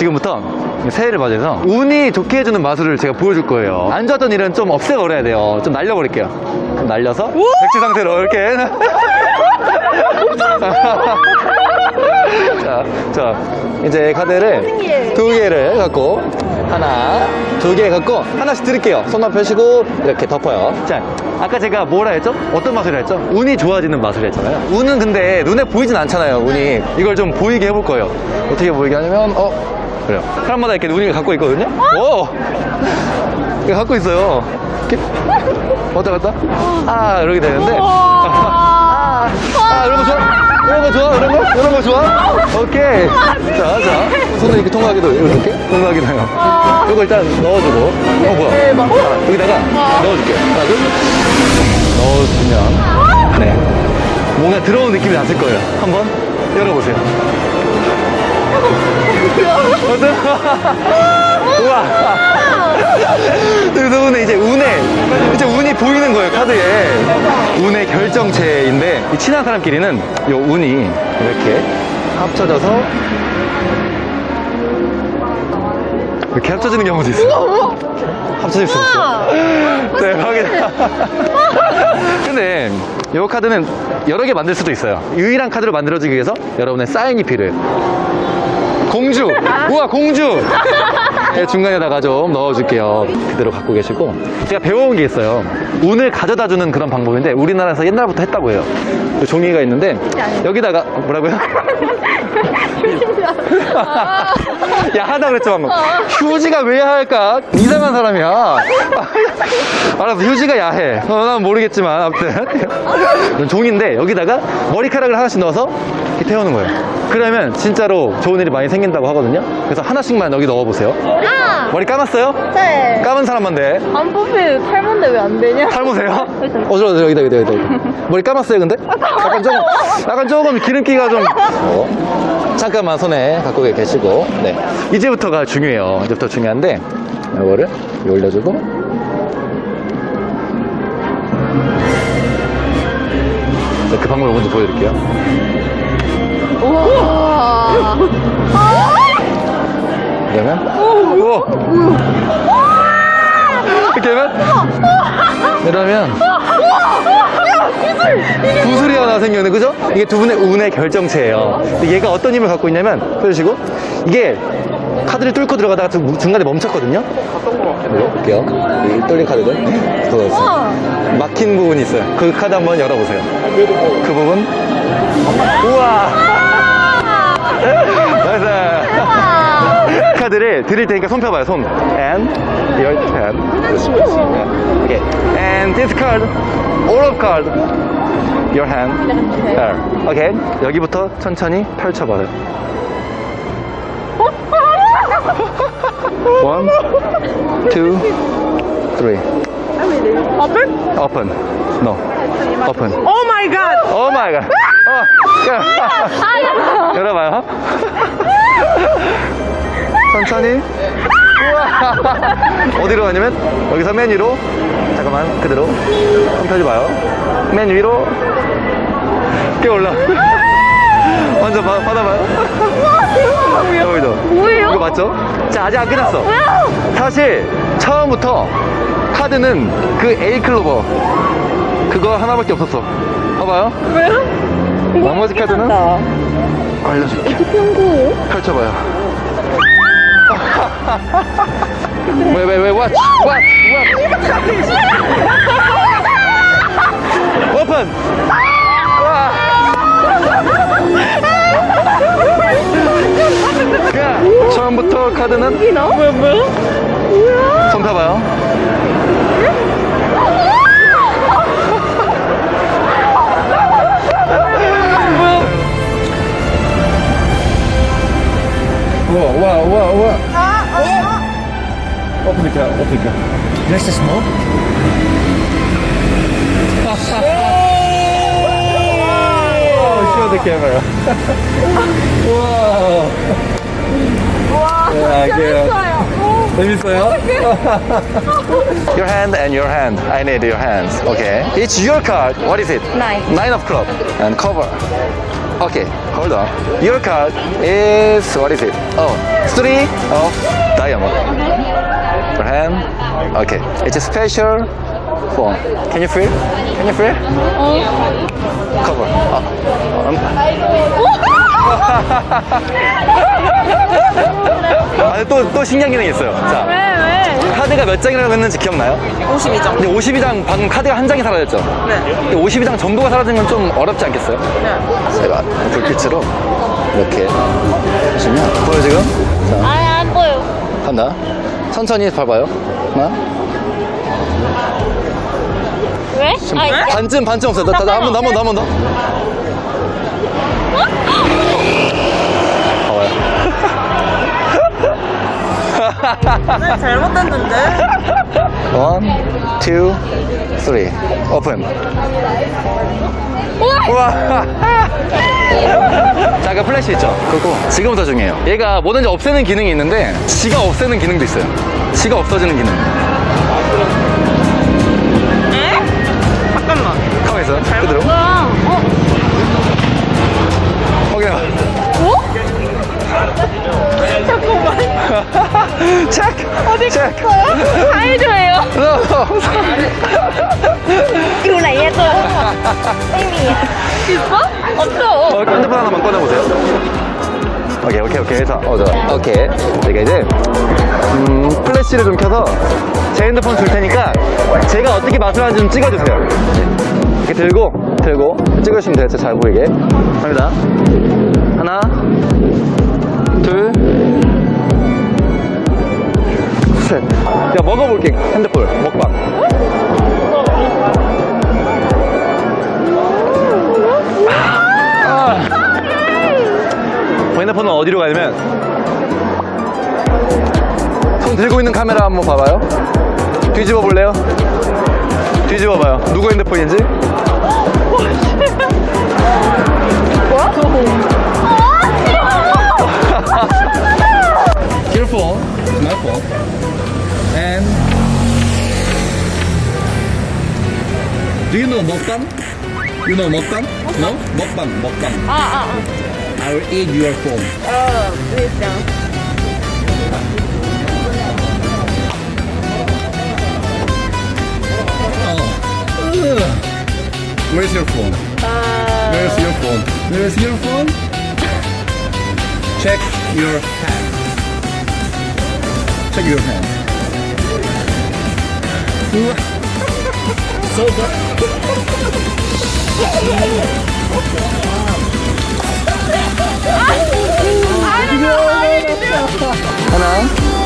지금부터 새해를 맞이해서 운이 좋게 해주는 마술을 제가 보여줄 거예요. 안 좋았던 일은 좀 없애버려야 돼요. 좀 날려버릴게요. 좀 날려서 백지 상태로 이렇게. 자, 이제 카드를 두 개를 갖고 하나, 두 개 갖고 하나씩 드릴게요. 손만 펴시고 이렇게 덮어요. 자, 아까 제가 뭐라 했죠? 어떤 마술을 했죠? 운이 좋아지는 마술을 했잖아요. 운은 근데 눈에 보이진 않잖아요. 운이. 이걸 좀 보이게 해볼 거예요. 어떻게 보이게 하냐면 그래요. 사람마다 이렇게 운이 갖고 있거든요. 오! 이거 갖고 있어요. 이렇게 왔다 갔다. 이렇게 되는데. 이런 거 좋아? 이런 거 좋아? 이런 거 좋아? 오케이. 자. 손을 이렇게 통과하기도 이렇게? 통과하기도 해요. 이거 일단 넣어주고. 뭐야? 여기다가 넣어줄게요. 하나, 둘. 넣어주면. 네. 뭔가 들어온 느낌이 났을 거예요. 한번 열어보세요. 어때요? 우와. 그래서 이제 운이 보이는 거예요, 카드에. 운의 결정체인데, 이 친한 사람끼리는 이 운이 이렇게 합쳐져서 이렇게 합쳐지는 경우도 있어요. 합쳐질 수 있어요. 대박이다. 근데 이 카드는 여러 개 만들 수도 있어요. 유일한 카드로 만들어지기 위해서 여러분의 사인이 필요해요. 공주! 우와, 공주! 네, 중간에다가 좀 넣어줄게요. 그대로 갖고 계시고. 제가 배워온 게 있어요. 운을 가져다 주는 그런 방법인데, 우리나라에서 옛날부터 했다고 해요. 종이가 있는데, 여기다가, 뭐라고요? 야하다 그랬죠, 방금. 휴지가 왜 야할까? 이상한 사람이야. 알았어, 휴지가 야해. 난 모르겠지만, 아무튼. 종이인데, 여기다가 머리카락을 하나씩 넣어서 이렇게 태우는 거예요. 그러면 진짜로 좋은 일이 많이 생긴다고 하거든요. 그래서 하나씩만 여기 넣어보세요. 머리 감았어요? 네. 감은 사람만 돼. 안 뽑히는 탈모인데 왜 안 되냐? 탈모세요? 여기다. 머리 감았어요, 근데? 약간 조금 기름기가 좀. 잠깐만 손에 갖고 계시고. 네. 이제부터가 중요해요. 이제부터 중요한데, 이거를 올려주고. 네, 그 방법을 먼저 보여드릴게요. 우와. 그러면 이렇게 하면 이러면 구슬이 하나 생겼네, 그죠? 이게 두 분의 운의 결정체예요. 근데 얘가 어떤 힘을 갖고 있냐면, 보여주시고, 이게 카드를 뚫고 들어가다가 중간에 멈췄거든요. 볼게요. 이 뚫린 카드들 들어갔어요. 막힌 부분이 있어요. 그 카드 한번 열어보세요. 그 부분. 우와. 나이스. 카드를 드릴 테니까 손 펴봐요. 손. And your hand. Okay. And this card, all of card, your hand. There. Okay. 여기부터 천천히 펼쳐봐요. One, two, three. Open? Open. No. Open. Oh my god! Oh my god. 열어봐요. 천천히. 우와. 어디로 가냐면 여기서 맨 위로. 잠깐만, 그대로 손 펴줘봐요. 맨 위로 이렇게 올라. 완전 받아봐요. 여기도. 뭐예요? 이거 맞죠? 자, 아직 안 끝났어. 사실 처음부터 카드는 그 A 클로버 그거 하나밖에 없었어. 봐봐요. 왜요? 나머지 카드는 알려줄게. 어떻게 한 거예요? 펼쳐봐요. 왜, what? 오픈! 처음부터 카드는 뭐야? 손 펴봐요. 우와. Open the car. Just a smoke? Show the camera. 와, 재밌어요? Your hand and your hand. I need your hands. Okay. It's your card. What is it? Nine. Nine of club. And cover. Okay, hold on. Your card is, what is it? Oh, 3 of diamond. For hand. Okay, it's a special phone. Can you feel? Can you feel? Cover. 아, 또 신기한 기능이 있어요. 자, 왜? 카드가 몇 장이라고 했는지 기억나요? 52점. 근데 52장 방금 카드가 한 장이 사라졌죠? 네. 근데 52장 전부가 사라진 건 좀 어렵지 않겠어요? 네. 제가 불빛으로 이렇게 하시면 보여 지금? 자, 안 보여. 간다. 천천히 봐봐요. 하나. 왜? 지금 반쯤 없어요. 한 번 더. 봐봐요. 네, 잘못됐는데? 1, 2, 3. 오픈. 우와. 자, 그 플래시 있죠? 그거 지금부터 중요해요. 얘가 뭐든지 없애는 기능이 있는데 지가 없애는 기능도 있어요. 지가 없어지는 기능. 에? 잠깐만. 가만히 있어. 그대로. 확인해봐. 잠깐만. 체크! 어디 체크! 갔어요? 사이드예요.อยู่ไหนอะตัวไม่มีอะ 있어? 없어. 핸드폰 하나만 꺼내보세요. 오케이. 자, 좋아. 오케이. 제가 이제, 플래시를 좀 켜서 제 핸드폰 줄 테니까 제가 어떻게 맛을 하는지 좀 찍어주세요. 이렇게 들고 찍으시면 돼요. 잘 보이게. 갑니다. 하나, 둘, 셋. 야, 먹어볼게. 핸드폰. 먹방. 핸드폰은 어디로 가냐면 손 들고 있는 카메라 한번 봐봐요. 뒤집어 볼래요? 뒤집어 봐요. 누구 핸드폰인지? Your phone, my phone, and do you know 먹방? You know 먹방? No? 먹방. I will eat your phone. Where's your phone? Where's your phone? Where's your phone? Check your hand. Check your hand. So 하나,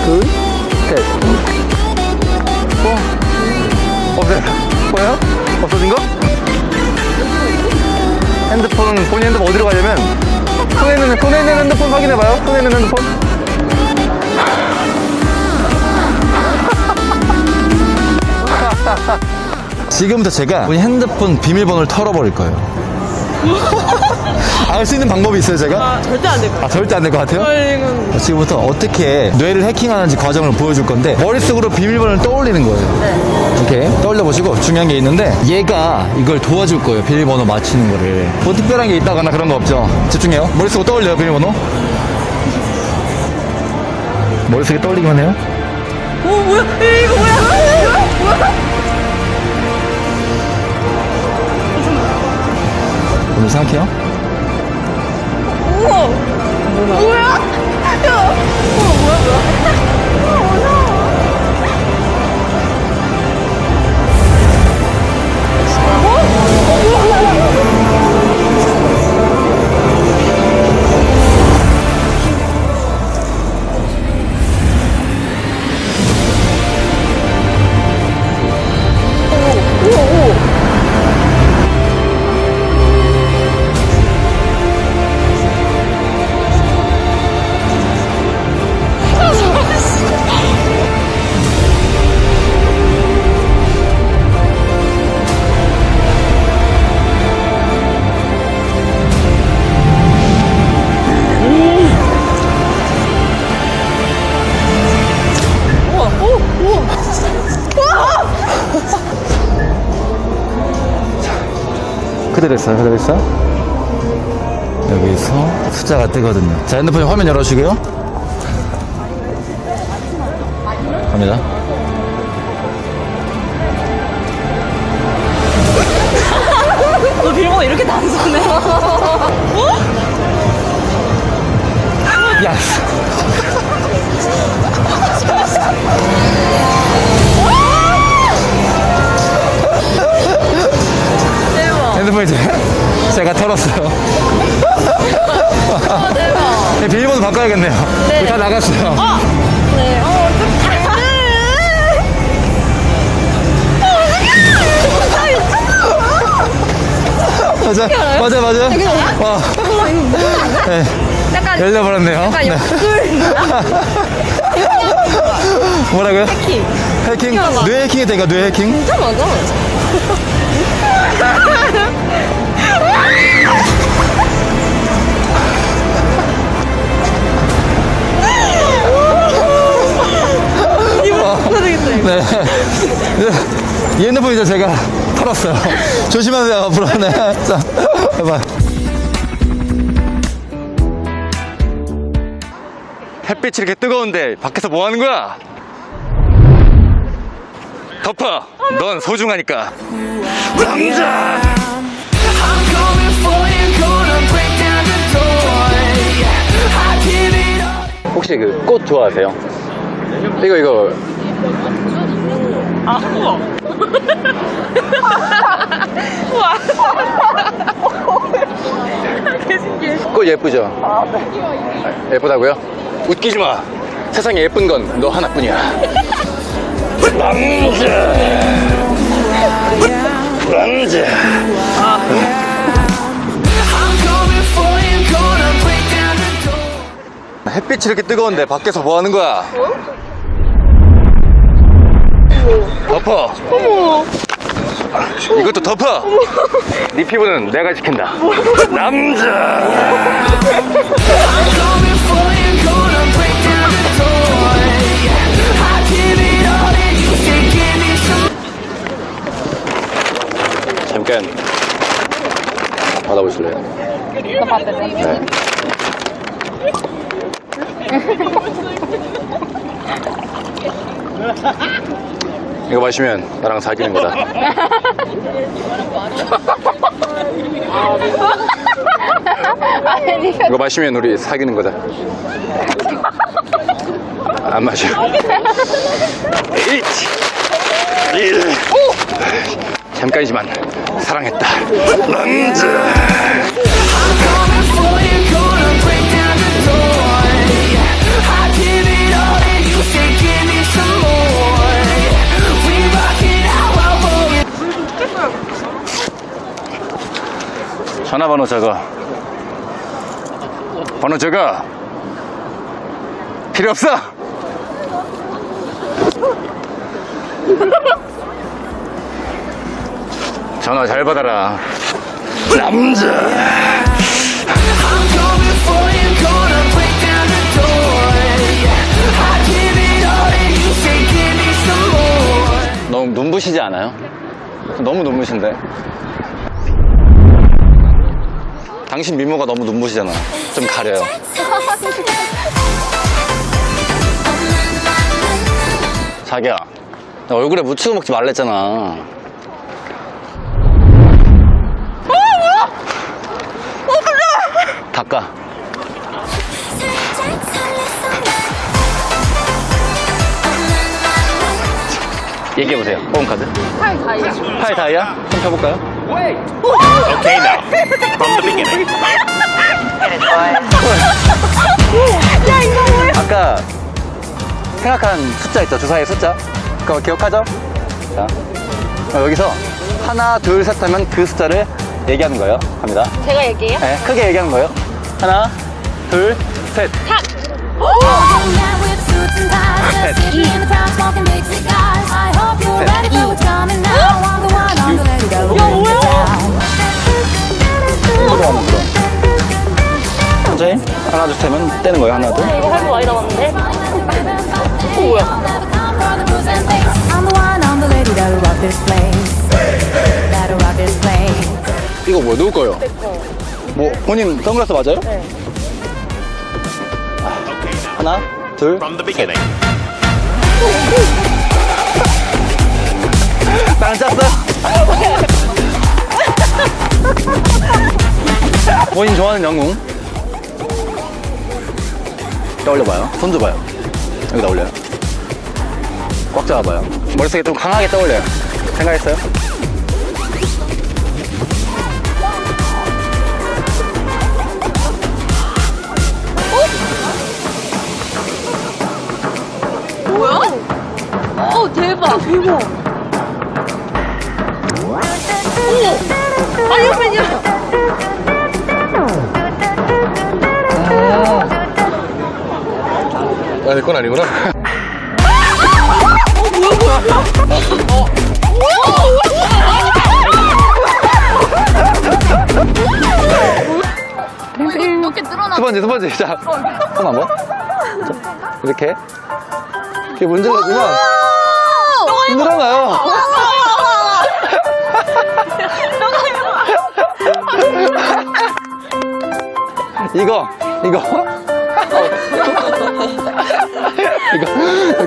둘, 셋. 없어요. 보여요? 없어진 거? 핸드폰, 본인 핸드폰 어디로 가냐면 손에 있는 핸드폰 확인해봐요. 손에 있는 핸드폰. 지금부터 제가 본인 핸드폰 비밀번호를 털어버릴 거예요. 알 수 있는 방법이 있어요, 제가? 절대 안 될 것 같아. 절대 안 될 것 같아요? 지금부터 어떻게 뇌를 해킹하는지 과정을 보여줄 건데 머릿속으로 비밀번호를 떠올리는 거예요. 네. 이렇게 떠올려보시고 중요한 게 있는데 얘가 이걸 도와줄 거예요. 비밀번호 맞히는 거를. 뭐 특별한 게 있다거나 그런 거 없죠. 집중해요. 머릿속으로 떠올려요, 비밀번호. 머릿속에 떠올리기만 해요. 뭐야? 이거 뭐야? 오늘 생각해요. 우와. 뭐야? 야. 뭐야? 그대로 했어요. 여기서 숫자가 뜨거든요. 자, 핸드폰 화면 열어주시고요. 갑니다. 너 비밀번호 이렇게 단순해? 야. 대박. 핸드폰 이제 제가 털었어요. 대박. 네, 비밀번호 바꿔야겠네요. 네. 다 나갔어요. 네. 어떡해. 맞아. 와. 네, 약간 열려버렸네요. 약간 네. 옆술. 뭐라고요? 해킹. 해킹? 해킹하나? 뇌 해킹이 되니까 뇌 해킹? 진짜 맞아. 이거 못하겠다 이거. 네. 이 핸드폰 이제 제가 털었어요. 조심하세요, 앞으로. 네. 자, 해봐. 햇빛이 이렇게 뜨거운데 밖에서 뭐 하는 거야? 덮어! 넌 소중하니까. 남자! 혹시 그 꽃 좋아하세요? 이거. 아 우와. 우와. 개신기해. 꽃 예쁘죠? 예쁘다고요? 웃기지 마. 세상에 예쁜 건 너 하나뿐이야. 남자. 햇빛이 이렇게 뜨거운데 밖에서 뭐 하는 거야? 덮어. 어머. 이것도 덮어. 네 피부는 내가 지킨다. 남자. 잠깐 받아보실래요? 이거 봤대. 네. 이거 마시면 나랑 사귀는 거다. 아니 이거 마시면 우리 사귀는 거다. 안 마셔. 1, 1. 잠깐이지만 사랑했다. 남자. 전화번호 적어. 번호 적어. 필요 없어. 전화 잘 받아라. 남자. 너무 눈부시지 않아요? 너무 눈부신데. 당신 미모가 너무 눈부시잖아. 좀 가려요. 자기야, 나 얼굴에 묻히고 먹지 말랬잖아. 닦아. 얘기해보세요. 보험카드. 팔 다이야. 팔 다이아? 좀 펴볼까요? Okay, now, from the beginning. 야 이거 뭐야? 아까 생각한 숫자 있죠? 주사위 숫자. 그거 기억하죠? 자, 여기서 하나, 둘, 셋 하면 그 숫자를 얘기하는 거예요. 갑니다. 제가 얘기해요? 네, 크게 얘기하는 거예요. 하나, 둘, 셋. 하는 거. 천천히 하나, 둘, 셋 하면 떼는 거예요. 하나, 둘. 이거 할거 많이 남았는데? 뭐야? 이거 뭐야? 누구 거요? 뭐, 본인 선글라스 맞아요? 네. 하나, 둘, From the beginning. 나는 짰어요? 본인 좋아하는 영웅. 떠올려봐요. 손 줘봐요. 여기다 올려요. 꽉 잡아봐요. 머릿속에 좀 강하게 떠올려요. 생각했어요? 뭐야? 어, 대박. 대박. 어머. 아이언맨이야. 아, 내 건 아니구나. 이렇게 늘어나. 두 번째. 자, 손 한번. 자, 이렇게. 이렇게 문질러주면 늘어나요. 이거.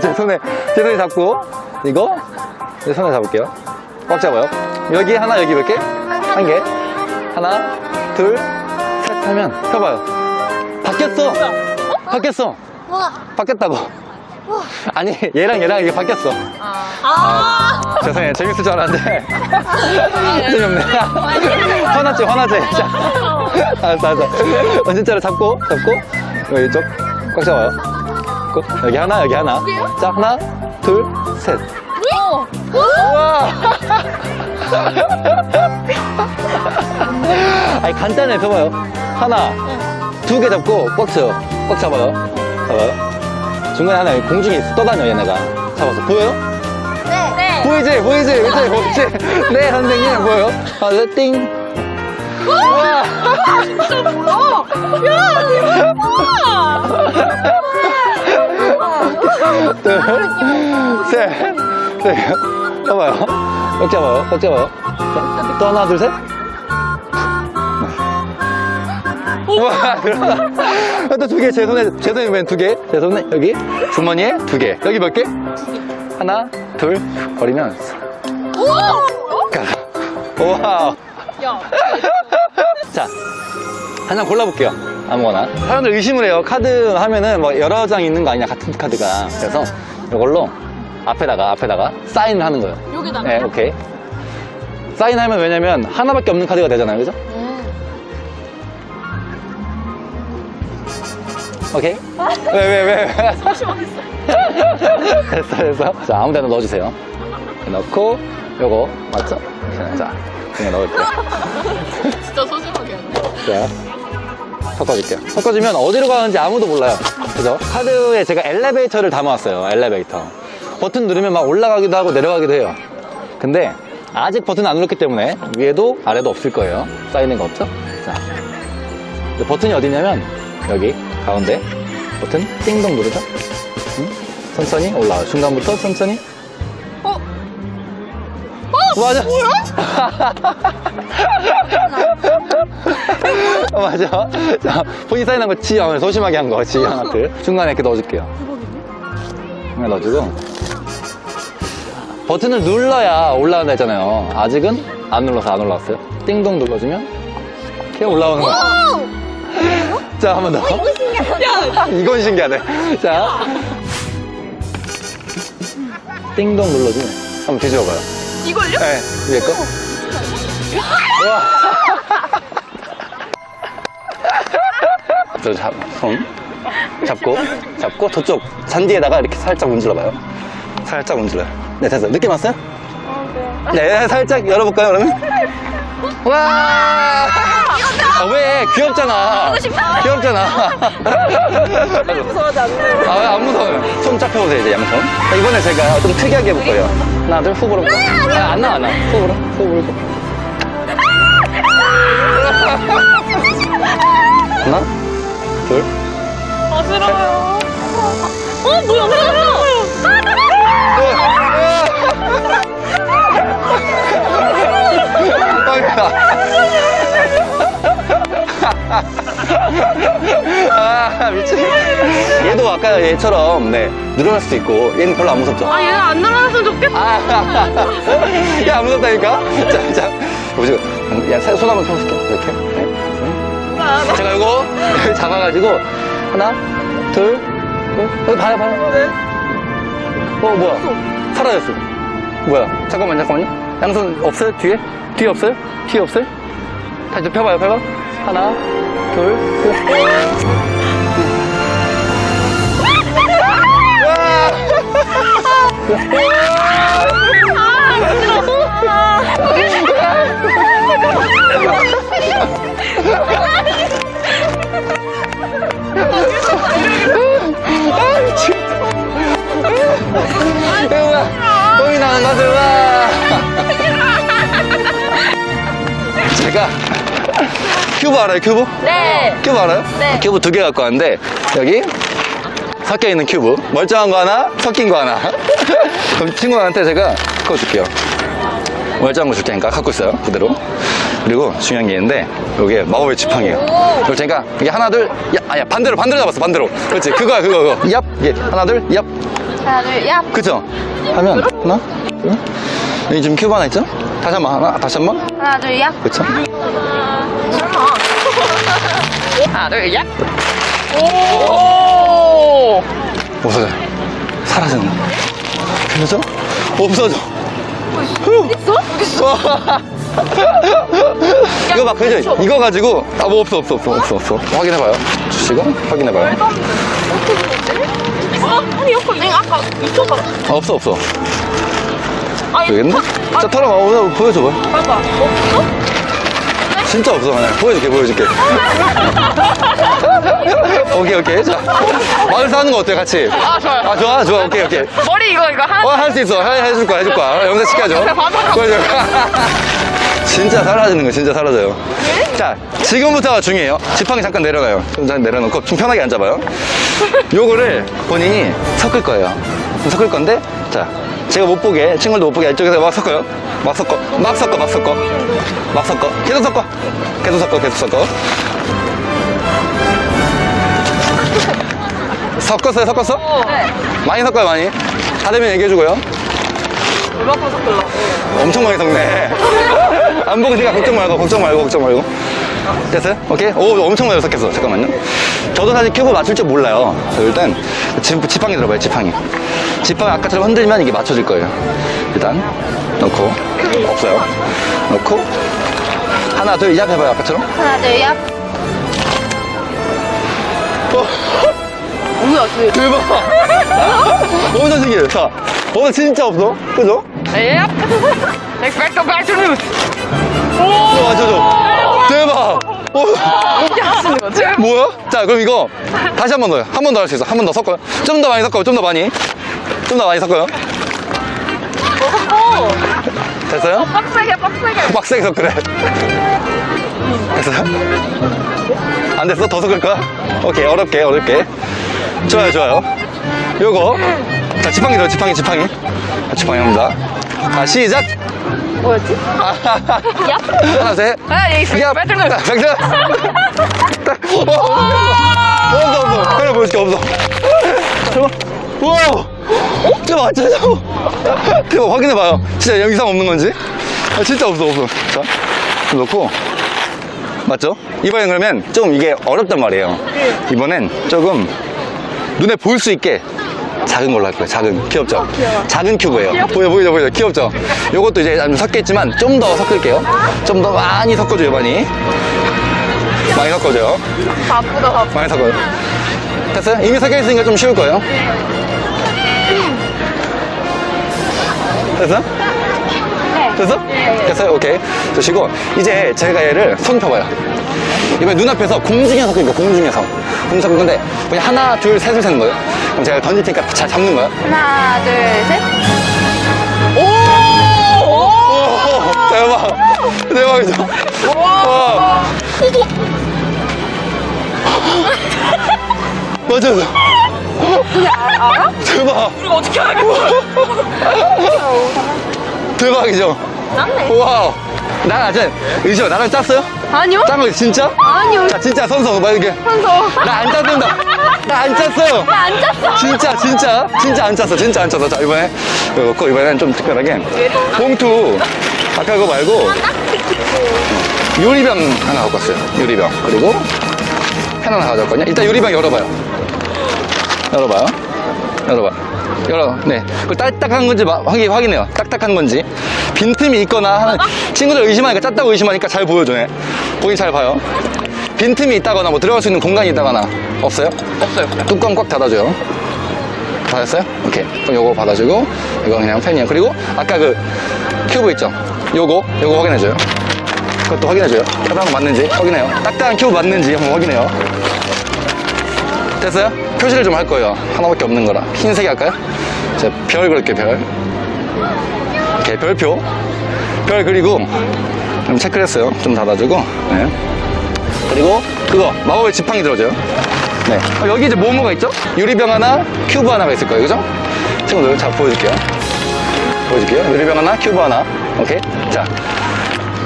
제 손에 잡고, 이거, 제 손에 잡을게요. 꽉 잡아요. 여기 하나, 여기 몇 개? 한 개. 하나, 둘, 셋 하면, 펴봐요. 바뀌었어. 바뀌었어. 바뀌었다고. 아니, 얘랑 이게 바뀌었어. 죄송해요. 재밌을 줄 알았는데. 재미없네. 화났지. 자. 알았어. 진짜로 잡고. 여기 이쪽. 꽉 잡아요. 여기 하나. 자, 하나, 둘, 셋. 우와! 아니, 간단해. 펴봐요. 하나, 두 개 잡고 꽉 쳐요. 꽉 잡아요. 중간에 하나 공중에 떠다녀, 얘네가. 잡았어. 보여요? 네. 보이지? 그치? 네, 선생님, 보여요? 하나, 띵. 우와! 진짜 뭐야? 야, 둘, 셋. 봐봐요. 꽉 잡아요. 자, 또 하나, 둘, 셋. 우와, 들어가. 또 두 개, 제 손에 웬 두 개? 제 손에, 여기, 주머니에 두 개. 여기 몇 개? 하나, 둘, 버리면. 우와. 야. 자, 하나 골라볼게요. 아무거나. 사람들 의심을 해요. 카드 하면은 뭐 여러 장 있는 거 아니냐, 같은 카드가. 그래서 이걸로 앞에다가 사인을 하는 거예요. 여기다가? 네, 오케이. 사인하면 왜냐면 하나밖에 없는 카드가 되잖아요. 그죠? 오케이? 왜? 됐어. 자, 아무 데나 넣어주세요. 넣고, 요거, 맞죠? 자, 그냥 넣을게요. 진짜 소심하게 했네. 자, 섞어줄게요. 섞어주면 어디로 가는지 아무도 몰라요. 그죠? 카드에 제가 엘리베이터를 담아왔어요. 엘리베이터. 버튼 누르면 막 올라가기도 하고 내려가기도 해요. 근데 아직 버튼 안 눌렀기 때문에 위에도 아래도 없을 거예요. 쌓이는 거 없죠? 자, 버튼이 어디냐면 여기 가운데 버튼 띵동 누르죠? 천천히 올라와요. 중간부터 천천히. 맞아. 맞아. 자, 본인 사인한 거 지형, 소심하게 한 거, 지형 하트. 중간에 이렇게 넣어줄게요. 중간에 넣어주고. 버튼을 눌러야 올라간다 했잖아요. 아직은 안 눌러서 안 올라왔어요. 띵동 눌러주면 이렇게 올라오는 거야. 자, 한 번 더. 이건 신기하다. 이건 신기하네. 자. 띵동 눌러주면 한번 뒤집어봐요. 이걸요? 네, 위에 거. 우와. 저 손 잡고 저쪽 잔디에다가 이렇게 살짝 문질러봐요. 살짝 문질러요. 네, 됐어요. 느낌 왔어요? 네, 살짝 열어볼까요, 그러면? 와! 아, 왜? 귀엽잖아. 귀엽잖아. 무서워하지 않네. 아, 왜 안 무서워요? 손 쫙 펴보세요, 이제 양손. 자, 이번에 제가 좀 특이하게 해볼 거예요. 하나, 둘, 후 불어. 아, 안 나와. 후 불고. 하나, 둘. 어지러워요. 뭐야. 아, 미친. 얘도 아까 얘처럼, 네, 늘어날 수도 있고, 얘는 별로 안 무섭죠? 아, 얘가 안 늘어났으면 좋겠다. 야, 안 무섭다니까? 자, 보시고. 야, 손 한번 쳐볼게. 이렇게. 네. 제가 이거 잡아가지고, 하나, 둘, 여기 봐요. 뭐야. 사라졌어. 뭐야. 잠깐만요. 양손 없어요? 뒤에? 뒤에 없어요? 뒤에 없어요? 다시 좀 펴봐요. 하나, 둘, 셋. 똥이 나는 맛을 봐. 제가 큐브 알아요? 큐브? 네. 큐브 알아요? 네. 큐브 2개 갖고 왔는데 여기 섞여 있는 큐브, 멀쩡한 거 하나, 섞인 거 하나. 그럼 친구한테 제가 그거 줄게요. 멀쩡한 거 줄 테니까 갖고 있어요, 그대로. 그리고 중요한 게 있는데 이게 마법의 지팡이에요. 그럴 테니까 이게 하나 둘, 아니야, 반대로 잡았어. 반대로. 그렇지, 그거. 얍, 이게 하나 둘, 얍. 하나, 둘, 야. 그죠? 하면 하나, 둘. 여기 지금 큐브 하나 있죠? 다시 한번 다시 한번. 하나, 둘, 야. 그쵸? 하나, 둘, 야. 없어져. 사라졌네. 그러죠? 없어져. 있어? 이거 막 그죠? 이거 가지고 뭐 없어. 확인해봐요. 주시고 확인해봐요. 아니, 여기 내가 아까 이쪽 봐. 없어. 아니, 여기 있나? 자, 털어봐. 오늘 보여줘봐. 봐봐. 없어? 진짜 없어. 그냥 보여줄게. 오케이. 자, 마을에서 하는 거 어때요, 같이? 아, 좋아요. 좋아. 오케이. 머리 이거 하나. 할 수 있어. 해줄 거야. 영상 시켜줘. 보여줘. 진짜 사라지는 거, 진짜 사라져요. 자, 지금부터가 중요해요. 지팡이 잠깐 내려가요. 좀 내려놓고 좀 편하게 앉아봐요. 요거를 본인이 섞을 거예요. 섞을 건데, 자, 제가 못 보게, 친구들도 못 보게 이쪽에서 막 섞어요. 막 섞어. 계속 섞어. 섞었어? 네. 많이 섞어요, 많이. 다 되면 얘기해주고요. 얼마큼 섞을라? 엄청 많이 섞네. 안 보고 니까 걱정 말고. 됐어요? 오케이? 오, 엄청 많이 섞였어. 잠깐만요. 저도 사실 큐브 맞출 줄 몰라요. 일단, 지팡이 들어봐요, 지팡이. 지팡이 아까처럼 흔들면 이게 맞춰질 거예요. 일단, 넣고, 없어요. 넣고, 하나, 둘, 얍 해봐요, 아까처럼. 하나, 둘, 야. 뭐야, 그. 대박! 엄청 신기해요. 자, 오늘 진짜 없어. 그죠? 야. Expecto Patronus. 맞춰줘. 대박! 뭐야? 자, 그럼 이거 다시 한 번 더요. 한 번 더 할 수 있어. 한 번 더 섞어요. 좀 더 많이 섞어요. 좀 더 많이 섞어요. 됐어요? 빡세게 섞으래. 됐어요? 안 됐어? 더 섞을 거야? 오케이, 어렵게. 좋아요. 요거. 자, 지팡이 들어, 지팡이. 지팡이 합니다. 자, 시작! 뭐였지? 야? 하나, 셋. 아, 야, 백드! 없어. 그래, 보여줄게, 없어. 잠깐만. 우와! 진짜 맞죠? 대박, 확인해봐요. 진짜 여기 이상 없는 건지? 아, 진짜 없어. 자, 좀 넣고. 맞죠? 이번엔 그러면 좀 이게 어렵단 말이에요. 이번엔 조금 눈에 보일 수 있게 작은 걸로 할 거예요. 귀엽죠? 작은 큐브예요. 보이죠? 귀엽죠? 요것도 이제 좀 섞였지만 좀 더 섞을게요. 좀 더 많이 섞어줘요, 많이 섞어줘요. 바쁘다. 많이 섞어요. 됐어요? 이미 섞여 있으니까 좀 쉬울 거예요. 됐어? 됐어? 됐어요? 오케이. 드시고, 이제 제가 얘를 손 펴봐요. 이번에 눈앞에서 공중에서 섞으니까 공중에서 섞을 건데, 그냥 하나, 둘, 셋을 세는 거예요. 그럼 제가 던질 테니까 잘 잡는 거예요. 하나, 둘, 셋. 대박이죠? 와. 맞았어. 알아? 대박. 이거 어떻게 알아? 대박이죠? 낫네. 와. 나 아직 의지야 나랑 짰어요? 아니요? 짠 거 진짜? 아니요. 자 진짜 선서 막 이렇게 선서. 나 안 짰습니다. 나 안 짰어요. 나 안 짰어. 진짜 안 짰어. 진짜 안 짰어. 자 이번에 이거 넣고 이번에는 좀 특별하게 봉투 아까 그거 말고 유리병 하나 갖고 왔어요. 유리병 그리고 펜 하나 가져왔거든요. 일단 유리병 열어봐요. 열어. 네. 그 딱딱한 건지 확인해요. 딱딱한 건지. 빈틈이 있거나 하는 친구들 의심하니까 짰다고 의심하니까 잘 보여줘. 네. 보기 잘 봐요. 빈틈이 있다거나 뭐 들어갈 수 있는 공간이 있다거나 없어요? 없어요. 뚜껑 꽉 닫아줘요. 닫았어요? 오케이. 그럼 요거 받아주고 이건 그냥 펜이에요. 그리고 아까 그 큐브 있죠? 요거 확인해줘요. 그것도 확인해줘요. 딱딱한 거 맞는지 확인해요. 딱딱한 큐브 맞는지 한번 확인해요. 됐어요? 표시를 좀 할 거예요. 하나밖에 없는 거라. 흰색이 할까요? 자, 별 그릴게요, 별. 오케이, 별표. 별 그리고, 좀 체크를 했어요. 좀 닫아주고, 네. 그리고, 그거, 마법의 지팡이 들어줘요. 네. 여기 이제 뭐가 있죠? 유리병 하나, 큐브 하나가 있을 거예요. 그죠? 친구들, 자, 보여줄게요. 유리병 하나, 큐브 하나. 오케이? 자,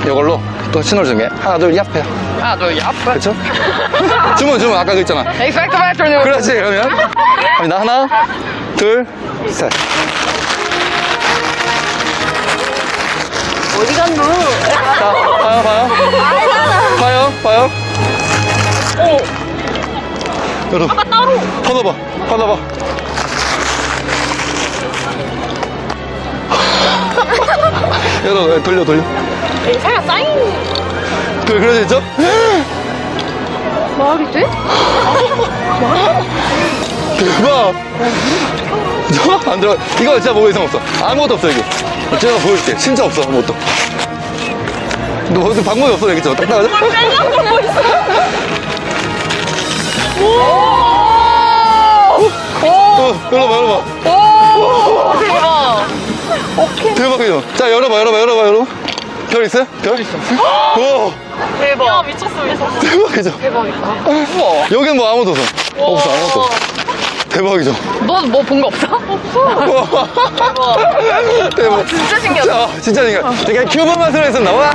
이걸로 또 신호를 준 게, 하나, 둘, 얍 해요. 하나, 둘, 얍. 그렇죠? 주문 아까 그 있잖아. Exact afternoon. 그렇지 그러면 갑니다. 하나 둘셋 어디 갔노? 자 봐요 열어 아까 따로 받아봐 열어 돌려 설마 사인 그러지 있죠? 말이 돼? 대박! 안 들어가. 이거 진짜 뭐 이상 없어. 아무것도 없어, 여기. 제가 보여줄게. 진짜 없어, 아무것도. 너 어디 방법이 없어, 여기 좀. 딱딱하죠? 뭐 있어? 열어봐. 오! 대박. 대박이죠? 자, 열어봐. 별 있어요? 별? 오! 대박. 야, 미쳤어. 대박이죠? 대박이다. 여긴 뭐 아무것도 없어. 아무것도. 대박이죠? 너 뭐 본 거 없어? 없어. 대박. 진짜 신기하다. 진짜 신기하다. 그냥 큐브만 들어있었나? 와!